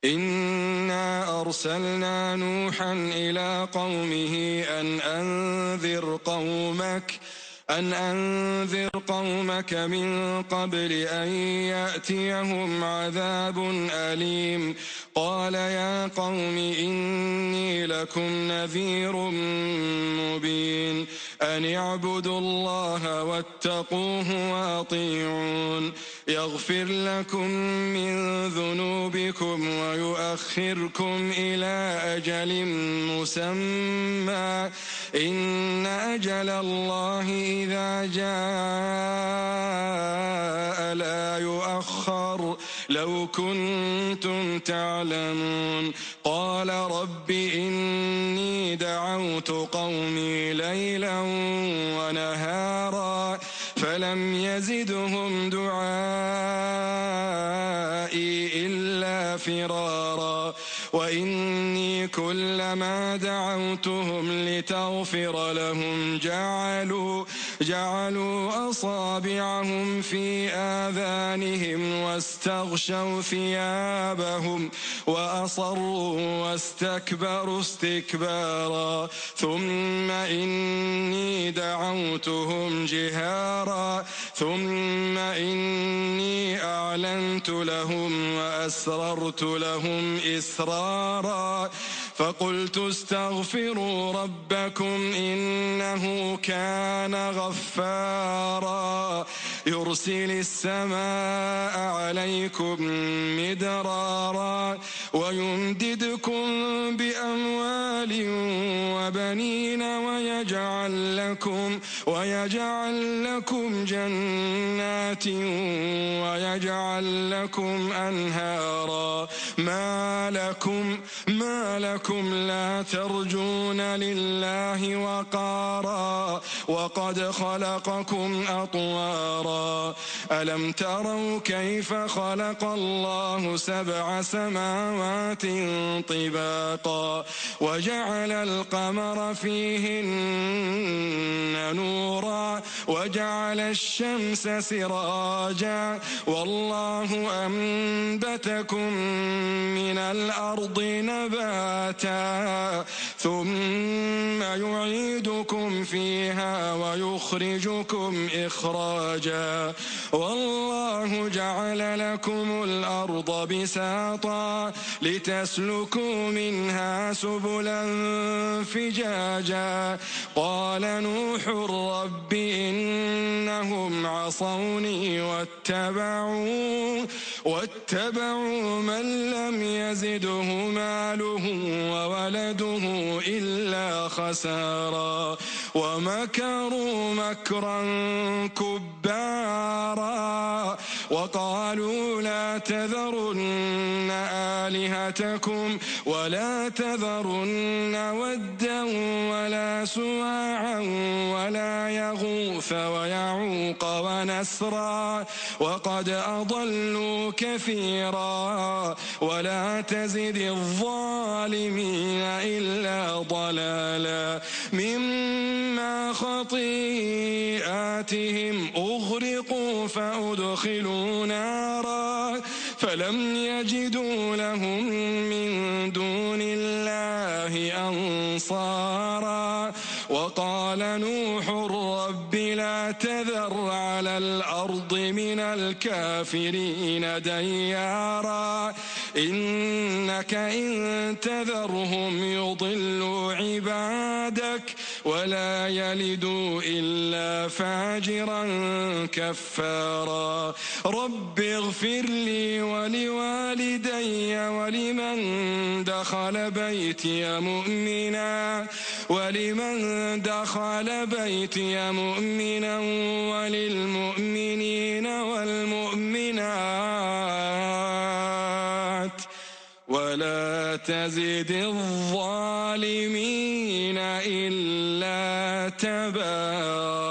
إنا أرسلنا نوحا إلى قومه أن أنذر قومك من قبل أن يأتيهم عذاب أليم. قال يا قوم إني لكم نذير مبين أن اعبدوا الله واتقوه وأطيعون يغفر لكم من ذنوبكم ويؤخركم إلى أجل مسمى إن أجل الله إذا جاء لا يؤخر لو كنتم تعلمون. قال رب إني دعوت قومي ليلا ونهارا فلم يزدهم دعائي إلا فرارا وإني كلما دعوتهم لتغفر لهم جعلوا أصابعهم في آذانهم واستغشوا ثيابهم وأصروا واستكبروا استكبارا ثم إني دعوتهم جهارا ثم إني أعلنت لهم وأسررت لهم إسرارا فقلت استغفروا ربكم إنه كان غفارا يرسل السماء عليكم مدرارا ويمددكم بأموال وبنين ويجعل لكم جنات ويجعل لكم أنهارا ما لكم لا ترجون لله وقارا وقد خلقكم أطوارا ألم تروا كيف خلق الله 7 سماوات طباقا وجعل القمر فيهن نورا وجعل الشمس سراجا والله أنبتكم من الأرض نباتا ثم يعيدكم فيها ويخرجكم إخراجا والله جعل لكم الأرض بساطا لتسلكوا منها سبلا فجاجا قال نوح رب إنهم عصوني واتبعوا من لم يزده ماله وولده إلا خسارا ومكروا مكرا كبارا وقالوا لا تذرن آلهتكم ولا تذرن ودا ولا سواعا ولا يغوث ويعوق ونسرا وقد أضلوا كثيرا ولا تزد الظالمين إلا ضلالا مما خطيئاتهم أغرقوا فأدخلوا نارا فلم يجدوا لهم من دون الله أنصارا وقال نوح رب لا تذر على الأرض من الكافرين ديارا إنك إن تذرهم يضلوا عبادك ولا يلدوا إلا فاجرا كفارا رب اغفر لي ولوالدي ولمن دخل بيتي مؤمنا وللمؤمنين والمؤمنات ولا تزد الظالمين إلا تبارا.